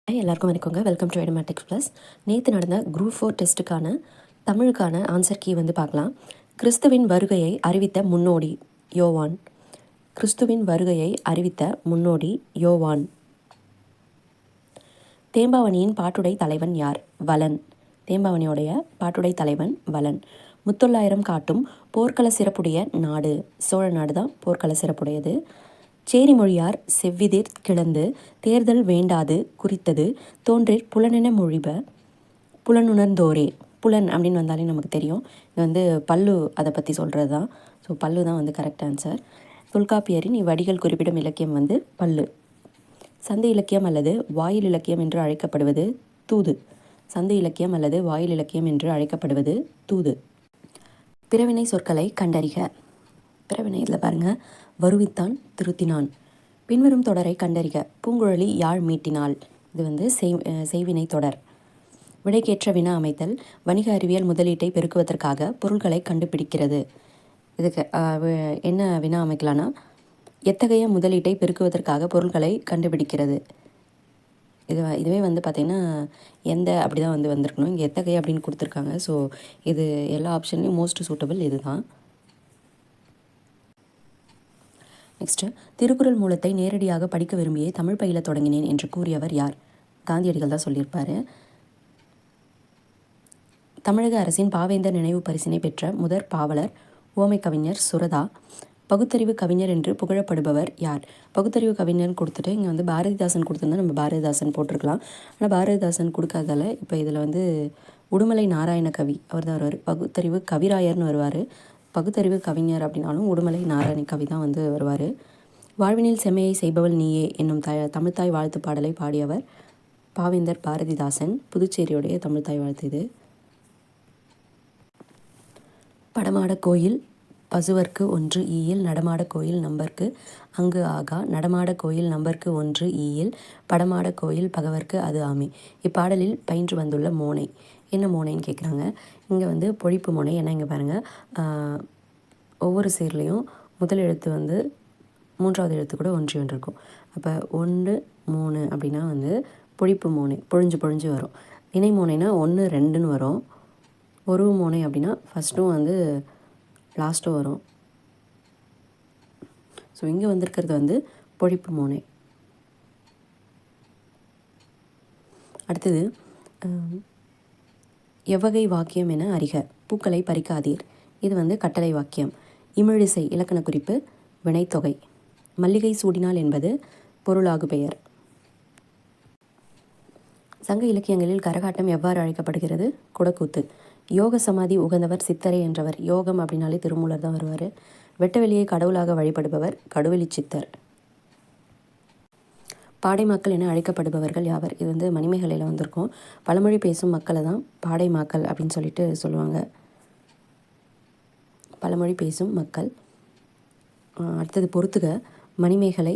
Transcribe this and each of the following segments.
எல்லாருக்கும் வணக்கங்க. Welcome to Edumatics plus. நேற்று நடந்த குரூப் 4 டெஸ்ட்டுக்கான தமிழுக்கான ஆன்சர் கீ பார்க்கலாம். கிறிஸ்துவின் வருகையை அறிவித்த முன்னோடி யோவான். கிறிஸ்துவின் வருகையை அறிவித்த முன்னோடி யோவான். தேம்பாவணியின் பாட்டுடை தலைவன் யார்? வளன். தேம்பாவணியோடைய பாட்டுடை தலைவன் வளன். முத்தொள்ளாயிரம் காட்டும் போர்க்கள சிறப்புடைய நாடு சோழ நாடு தான் போர்க்கள சிறப்புடையது. சேரி மொழியார் செவ்விதிர் கிளந்து தேர்தல் வேண்டாது குறித்தது தோன்றிற் புலனென மொழிப புலனுணர்ந்தோரே. புலன் அப்படின்னு வந்தாலே நமக்கு தெரியும். இது பல்லு அதை பற்றி சொல்கிறது தான். ஸோ பல்லு தான் கரெக்ட் ஆன்சர். தொல்காப்பியரின் இவ்வடிகள் குறிப்பிடும் இலக்கியம் பல்லு. சந்தை இலக்கியம் அல்லது வாயில் இலக்கியம் என்று அழைக்கப்படுவது தூது. சந்தை இலக்கியம் அல்லது வாயில் இலக்கியம் என்று அழைக்கப்படுவது தூது. பிறவினை சொற்களை கண்டறிக. பிறவினை இதில் பாருங்கள். வருவித்தான் திருத்தினான். பின்வரும் தொடரை கண்டறிக. பூங்குழலி யாழ் மீட்டினாள். இது செய்வினை தொடர். விடைக்கேற்ற வினா அமைத்தல். வணிக அறிவியல் முதலீட்டை பெருக்குவதற்காக பொருட்களை கண்டுபிடிக்கிறது. இதுக்கு என்ன வினா அமைக்கலான்னா, எத்தகைய முதலீட்டை பெருக்குவதற்காக பொருட்களை கண்டுபிடிக்கிறது. இதுவே பார்த்திங்கன்னா எந்த அப்படி தான் வந்திருக்கணும். இங்கே எத்தகைய அப்படின்னு கொடுத்துருக்காங்க. ஸோ இது எல்லா ஆப்ஷன்லையும் மோஸ்ட் சூட்டபிள் இது தான். நெக்ஸ்ட்டு, திருக்குறள் மூலத்தை நேரடியாக படிக்க விரும்பியே தமிழ் பயில தொடங்கினேன் என்று கூறியவர் யார்? காந்தியடிகள் தான் சொல்லியிருப்பார். தமிழக அரசின் பாவேந்தர் நினைவு பரிசினை பெற்ற முதற் பாவலர் ஓமை கவிஞர் சுரதா. பகுத்தறிவு கவிஞர் என்று புகழப்படுபவர் யார்? பகுத்தறிவு கவிஞர்னு கொடுத்துட்டு இங்கே பாரதிதாசன் கொடுத்துருந்தா நம்ம பாரதிதாசன் போட்டிருக்கலாம். ஆனால் பாரதிதாசன் கொடுக்காதால இப்போ இதில் உடுமலை நாராயண கவி அவர் தான் வருவார். பகுத்தறிவு கவிராயர்னு வருவார். பகுத்தறிவு கவிஞர் அப்படின்னாலும் உடுமலை நாராயண கவி தான் வருவார். வாழ்வினில் செம்மையை செய்பவள் நீயே என்னும் தமிழ்த்தாய் வாழ்த்து பாடலை பாடியவர் பாவேந்தர் பாரதிதாசன். புதுச்சேரியுடைய தமிழ்த்தாய் வாழ்த்து இது. படமாட கோயில் பசுவர்க்கு 1 ஈயில் நடமாட கோயில் நம்பர்க்கு அங்கு ஆகா நடமாட கோயில் நம்பர்க்கு 1 ஈயில் படமாட கோயில் பகவர்க்கு அது ஆமே. இப்பாடலில் பயின்று வந்துள்ள மோனை என்ன மோனைன்னு கேட்குறாங்க. இங்கே பொழிப்பு மோனை. ஏன்னா இங்கே பாருங்கள், ஒவ்வொரு சீர்லேயும் முதல் எழுத்து மூன்றாவது எழுத்து கூட ஒன்று இருக்கும். அப்போ 1 3 அப்படின்னா பொழிப்பு மோனை பொழிஞ்சு வரும். இணை மோனைனா 1 2ன்னு வரும். ஒரு மோனை அப்படின்னா ஃபஸ்ட்டும் லாஸ்ட்டும் வரும். ஸோ இங்கே வந்திருக்கிறது பொழிப்பு மோனை. அடுத்தது, எவ்வகை வாக்கியம் என அறிக. பூக்களை பறிக்காதீர். இது கட்டளை வாக்கியம். இமிழிசை இலக்கண குறிப்பு வினைத்தொகை. மல்லிகை சூடினாள் என்பது பொருளாகு பெயர். சங்க இலக்கியங்களில் கரகாட்டம் எவ்வாறு அழைக்கப்படுகிறது? குடக்கூத்து. யோக சமாதி உகந்தவர் சித்தரை என்றவர். யோகம் அப்படின்னாலே திருமூலர் தான் வருவார். வெட்டவெளியை கடவுளாக வழிபடுபவர் கடுவெளி சித்தர். பாடைமாக்கள் என அழைக்கப்படுபவர்கள் யாவர்? இது மணிமேகலையில் வந்திருக்கும். பழமொழி பேசும் மக்களை தான் பாடைமாக்கள் அப்படின்னு சொல்லிட்டு சொல்லுவாங்க. பழமொழி பேசும் மக்கள். அடுத்தது பொறுத்துக. மணிமேகலை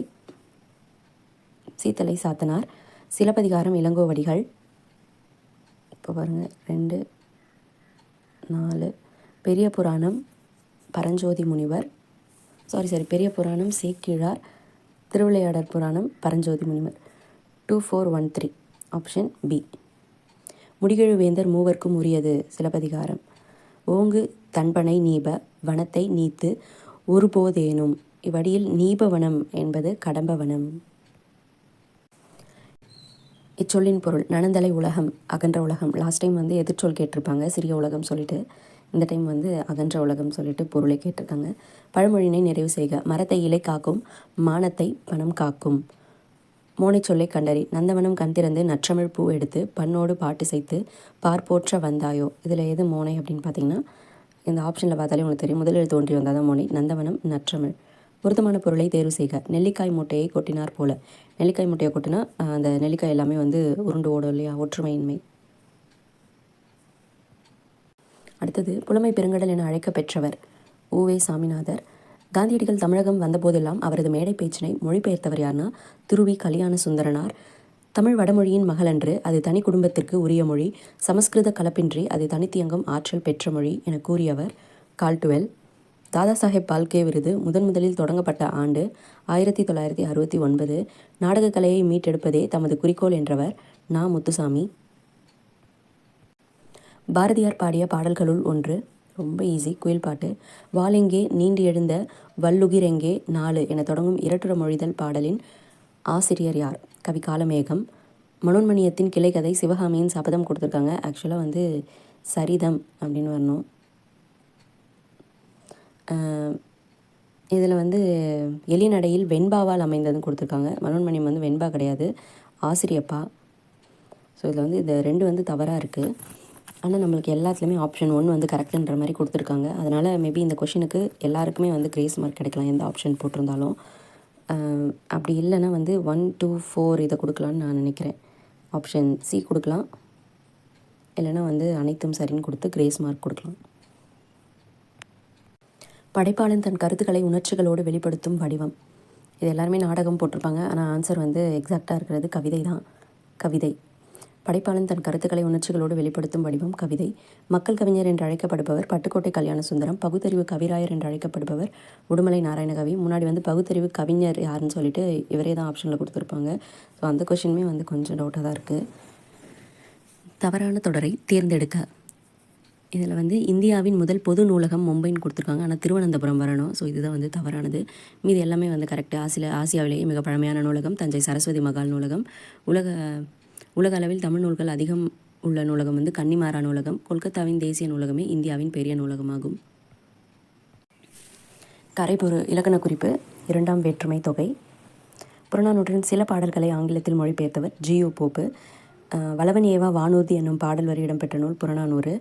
சீத்தலை சாத்தனார். சிலப்பதிகாரம் இளங்கோவடிகள். இப்போ பாருங்கள் 2 4. பெரிய புராணம் பரஞ்சோதி முனிவர். பெரிய புராணம் சேக்கிழார். திருவிளையாடற் புராணம் பரஞ்சோதி முனிவர். 2 4 1 3 ஆப்ஷன் பி. முடிகெழு வேந்தர் மூவர்க்கும் உரியது சிலப்பதிகாரம். ஓங்கு தன்பனை நீப வனத்தை நீத்து ஒருபோதேனும். இவ்வடியில் நீபவனம் என்பது கடம்பவனம். இச்சொல்லின் பொருள் நனந்தலை உலகம் அகன்ற உலகம். லாஸ்ட் டைம் எதிர்ச்சொல் கேட்டிருப்பாங்க, சிறிய உலகம் சொல்லிட்டு. இந்த டைம் அகன்ற உலகம் சொல்லிட்டு பொருளை கேட்டிருக்காங்க. பழமொழியினை நிறைவு செய்க. மரத்தை இலை காக்கும், மானத்தை பணம் காக்கும். மோனை சொல்லை கண்டறி. நந்தவனம் கண் திறந்து நற்றமிழ் பூ எடுத்து பண்ணோடு பாட்டு செய்து பார்ப்போற்ற வந்தாயோ. இதில் எது மோனை அப்படின்னு பார்த்தீங்கன்னா, இந்த ஆப்ஷனில் பார்த்தாலே உங்களுக்கு தெரியும். முதலில் தோன்றி வந்தால் தான் மோனை. நந்தவனம் நற்றமிழ். பொருத்தமான பொருளை தேர்வு செய்க. நெல்லிக்காய் மூட்டையை கொட்டினார் போல. நெல்லிக்காய் மூட்டையை கொட்டினா அந்த நெல்லிக்காய் எல்லாமே உருண்டு ஓடும் இல்லையா, ஒற்றுமையின்மை. அடுத்தது, புலமை பெருங்கடல் என அழைக்க பெற்றவர் உவே சாமிநாதர். காந்தியடிகள் தமிழகம் வந்தபோதெல்லாம் அவரது மேடை பேச்சினை மொழிபெயர்த்தவர் யார்னா திருவி கல்யாண சுந்தரனார். தமிழ் வடமொழியின் மகளன்று அது தனி குடும்பத்திற்கு உரிய மொழி. சமஸ்கிருத கலப்பின்றி அது தனித்தியங்கும் ஆற்றல் பெற்ற மொழி என கூறியவர் கால்டுவெல். தாதா சாஹேப் பால்கே விருது முதலில் தொடங்கப்பட்ட ஆண்டு 1969. நாடகக்கலையை மீட்டெடுப்பதே தமது குறிக்கோள் என்றவர் நா. முத்துசாமி. பாரதியார் பாடிய பாடல்களுள் ஒன்று, ரொம்ப ஈஸி, குயில் பாட்டு. வாளெங்கே நீண்டு எழுந்த வல்லுகிரெங்கே 4 என தொடங்கும் இரட்டுற மொழிதல் பாடலின் ஆசிரியர் யார்? கவி காலமேகம். மனோன்மணியத்தின் கிளைக்கதை சிவகாமியின் சபதம் கொடுத்துருக்காங்க. ஆக்சுவலாக வந்து சரிதம் அப்படின்னு வரணும். இதில் வந்து எலிநடையில் வெண்பாவால் அமைந்ததுன்னு கொடுத்துருக்காங்க. மனோன்மணியம் வந்து வெண்பா கிடையாது, ஆசிரியப்பா. ஸோ இதில் வந்து இந்த 2 வந்து தவறாக இருக்குது. ஆனால் நம்மளுக்கு எல்லாத்துலேயுமே ஆப்ஷன் 1 வந்து கரெக்டுன்ற மாதிரி கொடுத்துருக்காங்க. அதனால் மேபி இந்த கொஷினுக்கு எல்லாருக்குமே வந்து கிரேஸ் மார்க் கிடைக்கலாம், எந்த ஆப்ஷன் போட்டிருந்தாலும். அப்படி இல்லைன்னா வந்து 1, 2, 4 இதை கொடுக்கலான்னு நான் நினைக்கிறேன். ஆப்ஷன் சி கொடுக்கலாம், இல்லைன்னா வந்து அனைத்தும் சரின்னு கொடுத்து கிரேஸ் மார்க் கொடுக்கலாம். படைப்பாளன் தன் கருத்துக்களை உணர்ச்சிகளோடு வெளிப்படுத்தும் வடிவம். இது எல்லாருமே நாடகம் போட்டிருப்பாங்க, ஆனால் ஆன்சர் வந்து எக்ஸாக்டாக இருக்கிறது கவிதை தான். கவிதை. படைப்பாளன் தன் கருத்துக்களை உணர்ச்சிகளோடு வெளிப்படுத்தும் வடிவம் கவிதை. மக்கள் கவிஞர் என்று அழைக்கப்படுபவர் பட்டுக்கோட்டை கல்யாணசுந்தரம். பகுத்தறிவு கவிராயர் என்று அழைக்கப்படுபவர் உடுமலை நாராயணகவி. முன்னாடி வந்து பகுத்தறிவு கவிஞர் யாருன்னு சொல்லிட்டு இவரே தான் ஆப்ஷனில் கொடுத்துருப்பாங்க. ஸோ அந்த கொஷினுமே வந்து கொஞ்சம் டவுட்டாக தான் இருக்குது. தவறான தொடரை தேர்ந்தெடுக்க. இதில் வந்து இந்தியாவின் முதல் பொது நூலகம் மும்பைன்னு கொடுத்துருக்காங்க, ஆனால் திருவனந்தபுரம் வரணும். ஸோ இதுதான் வந்து தவறானது. மீது எல்லாமே வந்து கரெக்டு. ஆசியாவிலேயே மிக பழமையான நூலகம் தஞ்சை சரஸ்வதி மகால் நூலகம். உலக அளவில் தமிழ் நூல்கள் அதிகம் உள்ள நூலகம் வந்து கன்னிமாரா நூலகம். கொல்கத்தாவின் தேசிய நூலகமே இந்தியாவின் பெரிய நூலகமாகும். கரைபொரு இலக்கண குறிப்பு 2ஆம் வேற்றுமை தொகை. புறநானூற்றின் சில பாடல்களை ஆங்கிலத்தில் மொழிபெயர்த்தவர் ஜியு போப்பு. வளவன் ஏவா வானூர்தி என்னும் பாடல் வரி இடம்பெற்ற நூல் புறநானூறு.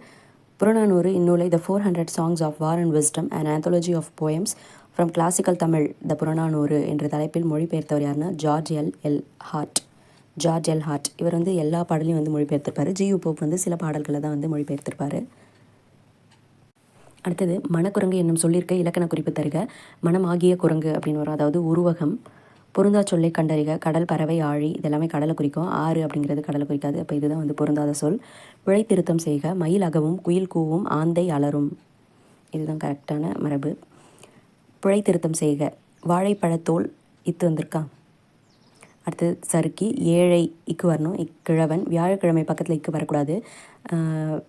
புறநானூறு இந்நூலை த 400 Songs of War and Wisdom, an anthology of poems from classical Tamil, த புறநானூறு என்ற தலைப்பில் மொழிபெயர்த்தவர் யாருன்னா ஜார்ஜ் எல் ஹார்ட். இவர் வந்து எல்லா பாடலையும் வந்து மொழிபெயர்த்திருப்பார். ஜியு போப் வந்து சில பாடல்களை தான் வந்து மொழிபெயர்த்திருப்பார். அடுத்தது மணக்குரங்கு என்னும் சொல்லியிருக்க இலக்கண குறிப்பு தருக. மனம் ஆகிய குரங்கு அப்படின்னு வரும், அதாவது உருவகம். பொருந்தா சொல்லை கண்டறிக. கடல், பறவை, ஆழி இதெல்லாமே கடலை குறிக்கும். ஆறு அப்படிங்கிறது கடலை குறிக்காது. அப்போ இதுதான் வந்து பொருந்தாத சொல். பிழை திருத்தம் செய்க. மயில் அகவும் குயில் கூவும் ஆந்தை அலரும். இதுதான் கரெக்டான மரபு. பிழை திருத்தம் செய்க. வாழைப்பழத்தோல் இத்து வந்திருக்கா. அடுத்தது சறுக்கி. ஏழை இக்கு வரணும், இக்கிழவன். வியாழக்கிழமை பக்கத்தில் இக்கு வரக்கூடாது.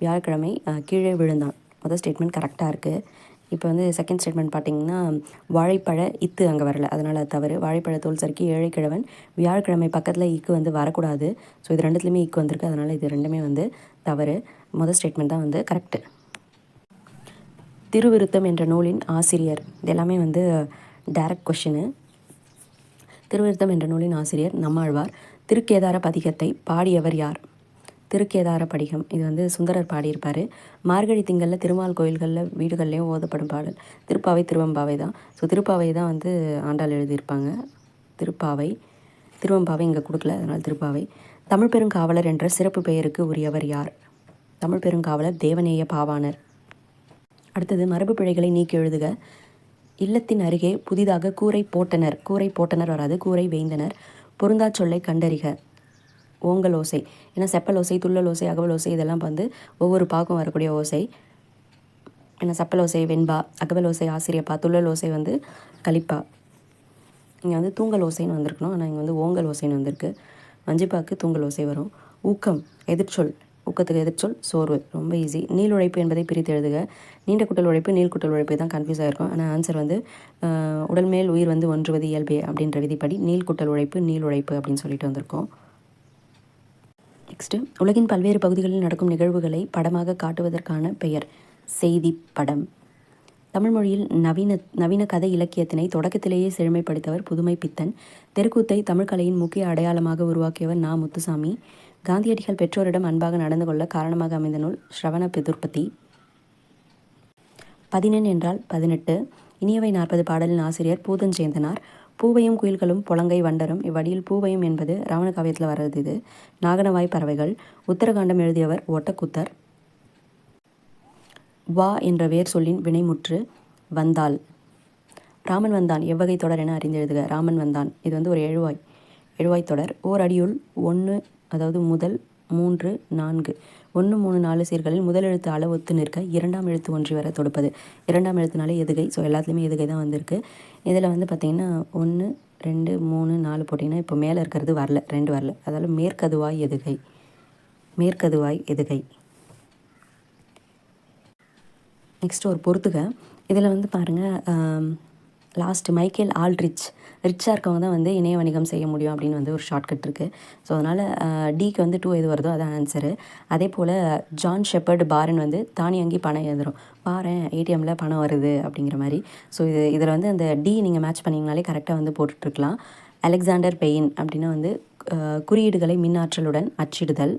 வியாழக்கிழமை கீழே விழுந்தான். முதல் ஸ்டேட்மெண்ட் கரெக்டாக இருக்குது. இப்போ வந்து செகண்ட் ஸ்டேட்மெண்ட் பார்த்திங்கன்னா வாழைப்பழ இத்து அங்கே வரல, அதனால் அது தவறு. வாழைப்பழத்தோல் சறுக்கி ஏழை கிழவன். வியாழக்கிழமை பக்கத்தில் இக்கு வந்து வரக்கூடாது. ஸோ இது ரெண்டுத்துலேயுமே இக்கு வந்திருக்கு, அதனால் இது ரெண்டுமே வந்து தவறு. முதல் ஸ்டேட்மெண்ட் தான் வந்து கரெக்டு. திருவிருத்தம் என்ற நூலின் ஆசிரியர். இது எல்லாமே வந்து டைரக்ட் கொஷினு. திருவிருத்தம் என்ற நூலின் ஆசிரியர் நம்மாழ்வார். திருக்கேதார பதிகத்தை பாடியவர் யார்? திருக்கேதார படிகம் இது வந்து சுந்தரர் பாடியிருப்பார். மார்கழி திங்களில் திருமால் கோயில்களில் வீடுகள்லேயும் ஓதப்படும் பாடல் திருப்பாவை திருவம்பாவை தான். ஸோ திருப்பாவை தான் வந்து ஆண்டாள் எழுதியிருப்பாங்க. திருவம்பாவை இங்கே கொடுக்கல, அதனால் திருப்பாவை. தமிழ் பெருங்காவலர் என்ற சிறப்பு பெயருக்கு உரியவர் யார்? தமிழ் பெருங்காவலர் தேவநேய பாவாணர். அடுத்தது மரபு பிழைகளை நீக்கி எழுதுக. இல்லத்தின் அருகே புதிதாக கூரை போட்டனர் வராது, கூரை வேய்ந்தனர். பொருந்தா சொல்லை கண்டறிக. ஓங்கல் ஓசை, ஏன்னா செப்பல் ஓசை, துள்ளல் ஓசை, அகவல் ஓசை இதெல்லாம் வந்து ஒவ்வொரு பாகம் வரக்கூடிய ஓசை. ஏன்னா செப்பல் ஓசை வெண்பா, அகவல் ஓசை ஆசிரியப்பா, துள்ளல் ஓசை வந்து கலிப்பா. இங்கே வந்து தூங்கல் ஓசைன்னு வந்திருக்கணும், ஆனால் இங்கே வந்து ஓங்கல் ஓசைன்னு வந்திருக்கு. வஞ்சிப்பாக்கு தூங்கல் ஓசை வரும். ஊக்கம் எதிர்ச்சொல், ஊக்கத்துக்கு எதிர்ச்சொல் சோர்வு. ரொம்ப ஈஸி. நீள் உழைப்பு என்பதை பிரித்து எழுதுக. நீண்ட குட்டல் உழைப்பு நீள் குட்டல் உழைப்பு தான் கன்ஃபியூஸ் ஆகிருக்கும். ஆனால் ஆன்சர் வந்து உடல் மேல் உயிர் வந்து ஒன்றுவது இயல்பே அப்படின்ற விதிப்படி நீள் குட்டல் உழைப்பு நீள் உழைப்பு அப்படின்னு சொல்லிட்டு வந்திருக்கோம். நெக்ஸ்ட்டு, உலகின் பல்வேறு பகுதிகளில் நடக்கும் நிகழ்வுகளை படமாக காட்டுவதற்கான பெயர் செய்தி படம். தமிழ் மொழியில் நவீன கதை இலக்கியத்தினை தொடக்கத்திலேயே செழுமைப்படுத்தவர் புதுமை பித்தன். தெருக்கூத்தை தமிழ்கலையின் முக்கிய அடையாளமாக உருவாக்கியவர் நா. முத்துசாமி. காந்தியடிகள் பெற்றோரிடம் அன்பாக நடந்து கொள்ள காரணமாக அமைந்த நூல் ஸ்ரவண பிதுர்பதி. 14 என்றால் 18. இனியவை 40 பாடலின் ஆசிரியர் பூதஞ்சேந்தனார். பூவையும் குயில்களும் பொலங்கை வண்டரும். இவ்வடியில் பூவையும் என்பது ராவண காவியத்தில் வர்றது. இது நாகனவாய் பறவைகள். உத்தரகாண்டம் எழுதியவர் ஒட்டக்கூத்தர். வா என்ற வேர் சொல்லின் வினைமுற்று வந்தால். ராமன் வந்தான் எவ்வகை தொடர் என அறிந்து எழுதுக. ராமன் வந்தான் இது வந்து ஒரு எழுவாய் தொடர். ஓர் அடியுள் 1, அதாவது முதல் 3 4 1 3 4 சீர்களில் முதல் எழுத்து அள ஒத்து நிற்க இரண்டாம் எழுத்து ஒன்றி வர தொடுப்பது. இரண்டாம் எழுத்துனாலே எதுகை. ஸோ எல்லாத்துலேயுமே எதுகை தான் வந்திருக்கு. இதில் வந்து பார்த்திங்கன்னா 1 2 3 4 போட்டிங்கன்னா இப்போ மேலே இருக்கிறது வரல, 2 வரல. அதாவது மேற்கதுவாய் எதுகை, மேற்கதுவாய் எதுகை. நெக்ஸ்ட் ஒரு பொறுத்துக. இதில் வந்து பாருங்கள், லாஸ்ட்டு மைக்கேல் ஆல்ட்ரிச், ரிச்சாக இருக்கவங்க தான் வந்து இணைய வணிகம் செய்ய முடியும் அப்படின்னு வந்து ஒரு ஷார்ட்கட் இருக்குது. ஸோ அதனால் டிக்கு வந்து 2 எது வருதோ அதான் ஆன்சரு. அதே போல் ஜான் ஷெப்பர்டு பாரன் வந்து தானியங்கி பணம் எழுதுகிறோம். பாரேன் ஏடிஎம்மில் பணம் வருது அப்படிங்கிற மாதிரி. ஸோ இதில் வந்து அந்த டி நீங்கள் மேட்ச் பண்ணிங்கனாலே கரெக்டாக வந்து போட்டுட்ருக்கலாம். அலெக்சாண்டர் பெயின் அப்படின்னா வந்து குறியீடுகளை மின்னாற்றலுடன் அச்சிடுதல்.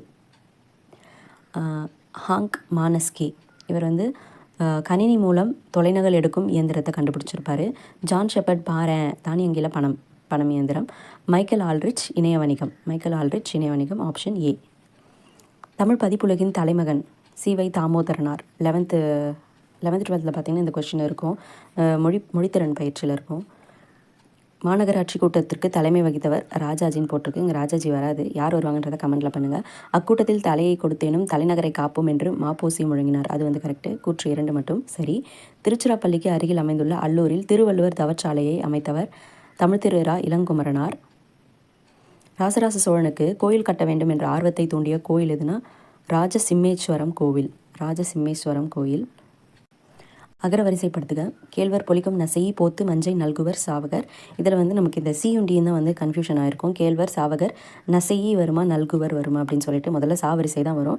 ஹாங்க் மானஸ்கி, இவர் வந்து கணினி மூலம் தொலைநகல் எடுக்கும் இயந்திரத்தை கண்டுபிடிச்சிருப்பார். ஜான் ஷெப்பர்ட் பாரேன் தானியங்கியில் பணம் இயந்திரம். மைக்கேல் ஆல்ட்ரிச் இணைய வணிகம். மைக்கேல் ஆல்ட்ரிச் இணைய வணிகம், ஆப்ஷன் ஏ. தமிழ் பதிப்புலகின் தலைமகன் சி.வை. தாமோதரனார். 11th 12th பார்த்திங்கன்னா இந்த கொஸ்டின் இருக்கும். மொழித்திறன் பயிற்சியில் இருக்கும். மாநகராட்சி கூட்டத்திற்கு தலைமை வகித்தவர் ராஜாஜின்னு போட்டிருக்கு. இங்கே ராஜாஜி வராது. யார் வருவாங்கன்றதை கமெண்ட்டில் பண்ணுங்கள். அக்கூட்டத்தில் தலையை கொடுத்தேனும் தலைநகரை காப்போம் என்று மாப்போசி முழங்கினார். அது வந்து கரெக்டு. கூற்று 2 மட்டும் சரி. திருச்சிராப்பள்ளிக்கு அருகில் அமைந்துள்ள அல்லூரில் திருவள்ளுவர் தவச்சாலையை அமைத்தவர் தமிழ் திரு ரா. இளங்குமரனார். ராசராச சோழனுக்கு கோயில் கட்ட வேண்டும் என்ற ஆர்வத்தை தூண்டிய கோயில் எதுனா ராஜசிம்மேஸ்வரம் கோவில். ராஜசிம்மேஸ்வரம் கோயில். அகரவரிசைப்படுத்துக. கேழ்வர் பொலிக்கும் நசையி போத்து மஞ்சை நல்குவர் சாவகர். இதில் வந்து நமக்கு இந்த சியுண்டின்னு தான் வந்து கன்ஃபியூஷன் ஆகிருக்கும். கேழ்வர் சாவகர் நசையி வருமா நல்குவர் வருமா அப்படின்னு சொல்லிட்டு முதல்ல சாவரிசை தான் வரும்.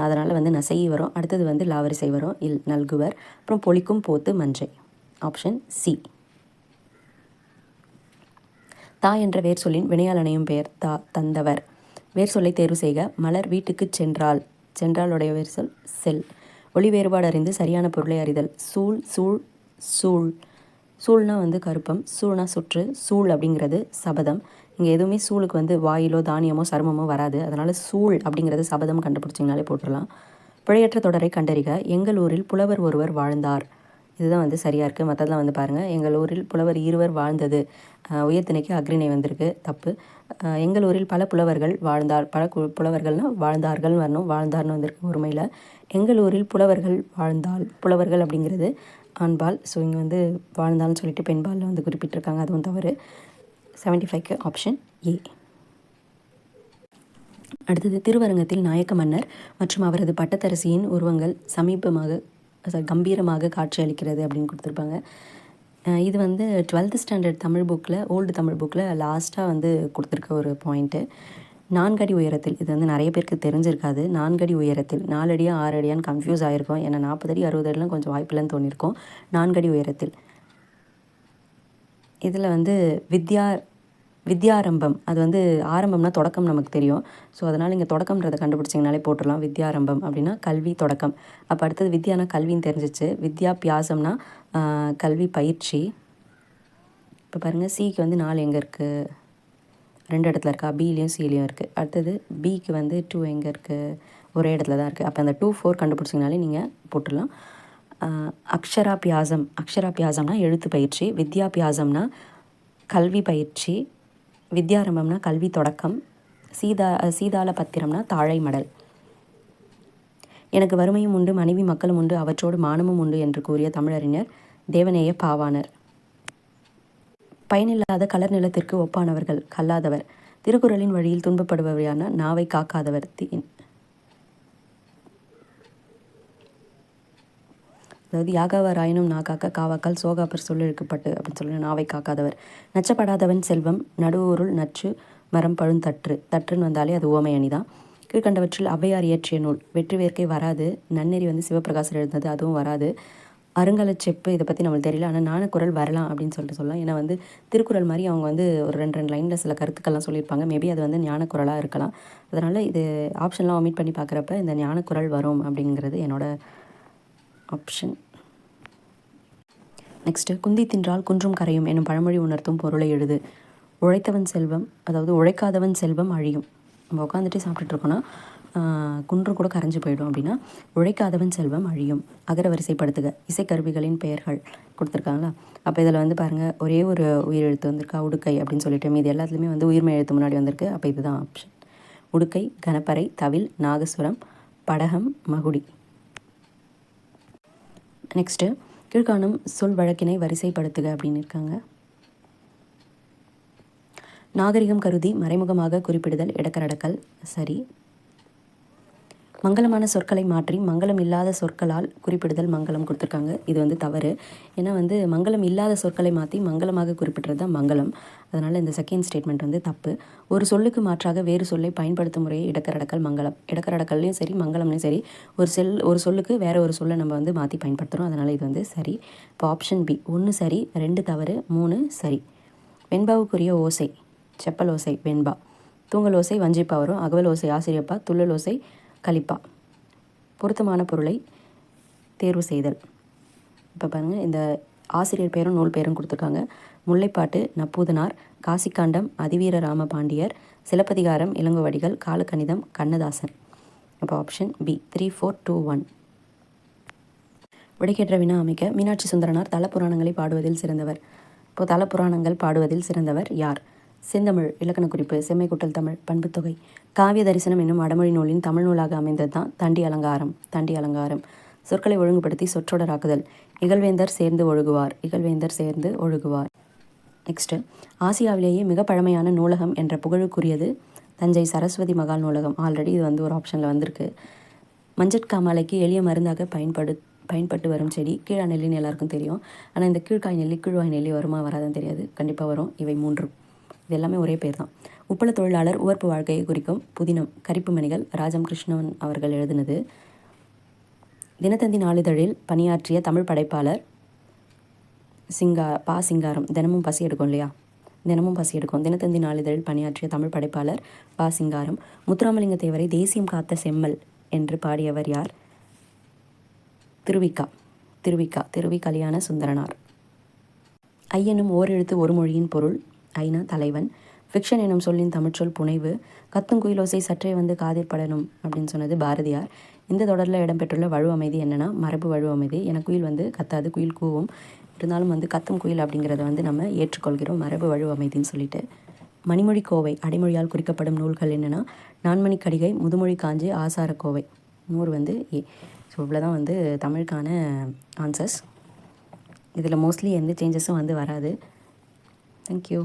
அதனால் வந்து நசையி வரும். அடுத்தது வந்து லாவரிசை வரும். நல்குவர். அப்புறம் பொலிக்கும் போத்து மஞ்சை, ஆப்ஷன் சி. தா என்ற வேர் சொல்லின் வினையால் அணையும் பெயர் தா தந்தவர். வேர் சொல்லை தேர்வு செய்க. மலர் வீட்டுக்கு சென்றால். சென்றாலுடைய வேர் சொல் செல். ஒளி வேறுபாடு அறிந்து சரியான பொருளை அறிதல். சூழ் சூழ் சூழ். சூழ்னா வந்து கருப்பம், சூழ்னா சுற்று, சூழ் அப்படிங்கிறது சபதம். இங்கே எதுவுமே சூளுக்கு வந்து வாயிலோ தானியமோ சருமமோ வராது. அதனால் சூழ் அப்படிங்கிறது சபதம் கண்டுபிடிச்சிங்கனாலே போட்டுடலாம். பிழையற்ற தொடரை கண்டறிக. எங்கள் ஊரில் புலவர் ஒருவர் வாழ்ந்தார். இதுதான் வந்து சரியாக இருக்குது. மற்றதெல்லாம் வந்து பாருங்கள். எங்கள் ஊரில் புலவர் இருவர் வாழ்ந்தது. உயர்திணைக்கு அக்ரிணை வந்திருக்கு, தப்பு. எங்கள் ஊரில் பல புலவர்கள் வாழ்ந்தார். பல புலவர்கள்னால் வாழ்ந்தார்கள் வரணும், வாழ்ந்தார்னு வந்திருக்கு ஒருமையில். எங்கள் ஊரில் புலவர்கள் வாழ்ந்தால். புலவர்கள் அப்படிங்கிறது ஆண்பால். ஸோ இங்கே வந்து வாழ்ந்தால்னு சொல்லிட்டு பெண்பாலில் வந்து குறிப்பிட்டிருக்காங்க, அதுவும் தவறு. 75க்கு ஆப்ஷன் ஏ. அடுத்தது திருவரங்கத்தில் நாயக்க மன்னர் மற்றும் அவரது பட்டத்தரசியின் உருவங்கள் கம்பீரமாக காட்சி அளிக்கிறது அப்படின்னு கொடுத்துருப்பாங்க. இது வந்து 12th ஸ்டாண்டர்ட் தமிழ் புக்கில், ஓல்டு தமிழ் புக்கில் லாஸ்ட்டாக வந்து கொடுத்துருக்க ஒரு பாயிண்ட்டு. 4 அடி உயரத்தில். இது வந்து நிறைய பேருக்கு தெரிஞ்சிருக்காது. 4 அடி உயரத்தில். 4 அடியா 6 அடியான்னு கன்ஃபியூஸ் ஆகிருக்கும். ஏன்னா 40 அடி 60 அடிலாம் கொஞ்சம் வாய்ப்பில்லைன்னு தோணியிருக்கும். 4 அடி உயரத்தில். இதில் வந்து வித்யாரம்பம். அது வந்து ஆரம்பம்னா தொடக்கம் நமக்கு தெரியும். ஸோ அதனால் இங்கே தொடக்கம்ன்றதை கண்டுபிடிச்சிங்கனாலே போட்டுடலாம். வித்யாரம்பம் அப்படின்னா கல்வி தொடக்கம். அப்போ அடுத்தது வித்யானா கல்வின்னு தெரிஞ்சிச்சு. வித்யாபியாசம்னா கல்வி பயிற்சி. இப்போ பாருங்கள், சிக்கு வந்து 4 எங்கே இருக்குது? 2 இடத்துல இருக்கா? பிலேயும் சிலேயும் இருக்குது. அடுத்தது பிக்கு வந்து 2 எங்கே இருக்குது? ஒரே இடத்துல தான் இருக்குது. அப்போ அந்த 2 4 கண்டுபிடிச்சிங்கனாலே நீங்கள் போட்டுடலாம். அக்ஷராபியாசம்னா எழுத்து பயிற்சி. வித்யாபியாசம்னா கல்வி பயிற்சி. வித்யாரம்பம்னா கல்வி தொடக்கம். சீதால பத்திரம்னா தாழை மடல். எனக்கு வறுமையும் உண்டு, மனைவி மக்களும் உண்டு, அவற்றோடு மானமும் உண்டு என்று கூறிய தமிழறிஞர் தேவநேய பாவாணர். பயனில்லாத கலர் நிலத்திற்கு ஒப்பானவர்கள் கல்லாதவர். திருக்குறளின் வழியில் துன்பப்படுபவையான நாவை காக்காதவர். அதாவது யாகாவராயினும் நாகாக்க காவாக்கால் சோகாப்பர் சொல்லிழுக்கப்பட்டு அப்படின்னு சொல்லி நாவை காக்காதவர். நச்சப்படாதவன் செல்வம் நடுவூருள் நச்சு மரம் பழுந்தற்று. தற்றுன்னு வந்தாலே அது ஓமை அணிதான். கீழ்கண்டவற்றில் ஔவையார் இயற்றிய நூல். வெற்றி வேர்க்கை வராது. நன்னெறி வந்து சிவபிரகாசர் எழுந்தது, அதுவும் வராது. அருங்கலச்செப்பு இதை பற்றி நம்மளுக்கு தெரியல. ஆனால் ஞானக்குறள் வரலாம் அப்படின்னு சொல்லிட்டு சொல்லலாம். ஏன்னா வந்து திருக்குறள் மாதிரி அவங்க வந்து ஒரு 2 லைனில் சில கருத்துக்கள்லாம் சொல்லியிருப்பாங்க. மேபி அது வந்து ஞானக்குறளாக இருக்கலாம். அதனால் இது ஆப்ஷன்லாம் ஒமிட் பண்ணி பார்க்குறப்ப இந்த ஞானக்குறள் வரும் அப்படிங்கிறது என்னோடய ஆப்ஷன். நெக்ஸ்ட்டு, குந்தி தின்றால் குன்றும் கரையும் என்னும் பழமொழி உணர்த்தும் பொருளை எழுது. உழைத்தவன் செல்வம், அதாவது உழைக்காதவன் செல்வம் அழியும். நம்ம உட்காந்துட்டே சாப்பிட்டுட்ருக்கோன்னா குன்று கூட கரைஞ்சி போயிடும். அப்படின்னா உழைக்காதவன் செல்வம் அழியும். அகரவரிசைப்படுத்துக. இசைக்கருவிகளின் பெயர்கள் கொடுத்துருக்காங்களா? அப்போ இதில் வந்து பாருங்கள், ஒரே ஒரு உயிரெழுத்து வந்திருக்கா, உடுக்கை அப்படின்னு சொல்லிட்டு. மீது எல்லாத்துலேயுமே வந்து உயிர்மை எழுத்து முன்னாடி வந்திருக்கு. அப்போ இதுதான் ஆப்ஷன். உடுக்கை, கனப்பறை, தவில், நாகசுரம், படகம், மகுடி. நெக்ஸ்ட்டு கீழ்காணும் சொல் வழக்கினை வரிசைப்படுத்துக அப்படின்னு இருக்காங்க. நாகரிகம் கருதி மறைமுகமாக குறிப்பிடுதல் இடக்கரடக்கல் சரி. மங்களமான சொற்களை மாற்றி மங்களம் இல்லாத சொற்களால் குறிப்பிடுதல் மங்களம் கொடுத்துருக்காங்க. இது வந்து தவறு. ஏன்னா வந்து மங்களம் இல்லாத சொற்களை மாற்றி மங்களமாக குறிப்பிட்றது தான் மங்களம். அதனால் இந்த செகண்ட் ஸ்டேட்மெண்ட் வந்து தப்பு. ஒரு சொல்லுக்கு மாற்றாக வேறு சொல்லை பயன்படுத்தும் முறையை இடக்கரடக்கல் மங்களம். இடக்கரடக்கல்லையும் சரி மங்களம்லையும் சரி ஒரு சொல்லுக்கு வேறு ஒரு சொல்லை நம்ம வந்து மாற்றி பயன்படுத்துகிறோம். அதனால் இது வந்து சரி. இப்போ ஆப்ஷன் பி 1 சரி, 2 தவறு, 3 சரி. வெண்பாவுக்குரிய ஓசை செப்பல் ஓசை வெண்பா. தூங்கல் ஓசை வஞ்சிப்பா வரும். அகவல் ஓசை ஆசிரியப்பா. துள்ளல் ஓசை கலிப்பா. பொருத்தமான பொருளை தேர்வு செய்தல். இப்போ பாருங்கள், இந்த ஆசிரியர் பேரும் நூல் பேரும் கொடுத்துருக்காங்க. முல்லைப்பாட்டு நப்பூதனார், காசிக்காண்டம் அதிவீர ராம பாண்டியர், சிலப்பதிகாரம் இளங்கோவடிகள், காலக்கணிதம் கண்ணதாசன். அப்போ ஆப்ஷன் பி 3, 4, 2, 1. விடைக்கேற்ற வினா அமைக்க. மீனாட்சி சுந்தரனார் தலப்புராணங்களை பாடுவதில் சிறந்தவர். இப்போது தலப்புராணங்கள் பாடுவதில் சிறந்தவர் யார்? செந்தமிழ் இலக்கண குறிப்பு செம்மைக்குட்டல் தமிழ் பண்புத்தொகை. காவிய தரிசனம் என்னும் வடமொழி நூலின் தமிழ் நூலாக அமைந்தது தான் தண்டி அலங்காரம். தண்டி அலங்காரம். சொற்களை ஒழுங்குபடுத்தி சொற்றொடராக்குதல். இகழ்வேந்தர் சேர்ந்து ஒழுகுவார். இகழ்வேந்தர் சேர்ந்து ஒழுகுவார். நெக்ஸ்ட்டு ஆசியாவிலேயே மிக பழமையான நூலகம் என்ற புகழுக்குரியது தஞ்சை சரஸ்வதி மகால் நூலகம். ஆல்ரெடி இது வந்து ஒரு ஆப்ஷனில் வந்திருக்கு. மஞ்சட்காமாலைக்கு எளிய மருந்தாக பயன்பட்டு வரும் செடி கீழா நெல்லின்னு எல்லாருக்கும் தெரியும். ஆனால் இந்த கீழ்காய் நெல்லி கீழ்வாய் நெல்லி வருமா வராதுன்னு தெரியாது. கண்டிப்பாக வரும். இவை 3. இது எல்லாமே ஒரே பேர் தான். உப்பள தொழிலாளர் உவர்ப்பு வாழ்க்கையை குறிக்கும் புதினம் கரிப்பு மணிகள் ராஜம் கிருஷ்ணன் அவர்கள் எழுதினது. தினத்தந்தி நாளிதழில் பணியாற்றிய தமிழ் படைப்பாளர் சிங்காரம். தினமும் பசி எடுக்கும் இல்லையா? தினமும் பசி எடுக்கும். தினத்தந்தி நாளிதழில் பணியாற்றிய தமிழ் படைப்பாளர் சிங்காரம். முத்துராமலிங்க தேவரை தேசியம் காத்த செம்மல் என்று பாடியவர் யார்? திருவி கல்யாண சுந்தரனார். ஐ எனும் ஓரெழுத்து ஒரு மொழியின் பொருள். ஐநா தலைவன். ஃபிக்ஷன் எனும் சொல்லின் தமிழ்ச்சொல் புனைவு. கத்தும் குயிலோசை சற்றே வந்து காதிற்படணும் அப்படின்னு சொன்னது பாரதியார். இந்த தொடரில் இடம்பெற்றுள்ள வழு அமைதி என்னென்னா மரபு வழு அமைதி. என குயில் வந்து கத்தாது, குயில் கூவும். இருந்தாலும் வந்து கத்தும் குயில் அப்படிங்கிறத வந்து நம்ம ஏற்றுக்கொள்கிறோம் மரபு வழு அமைதின்னு சொல்லிட்டு. மணிமொழி கோவை அடைமொழியால் குறிக்கப்படும் நூல்கள் என்னென்னா நான்மணி கடிகை, முதுமொழி காஞ்சி, ஆசார கோவை. நூறு வந்து ஏ. ஸோ இவ்வளோதான் வந்து தமிழுக்கான ஆன்சர்ஸ். இதில் மோஸ்ட்லி எந்த சேஞ்சஸும் வந்து வராது. தேங்க்யூ.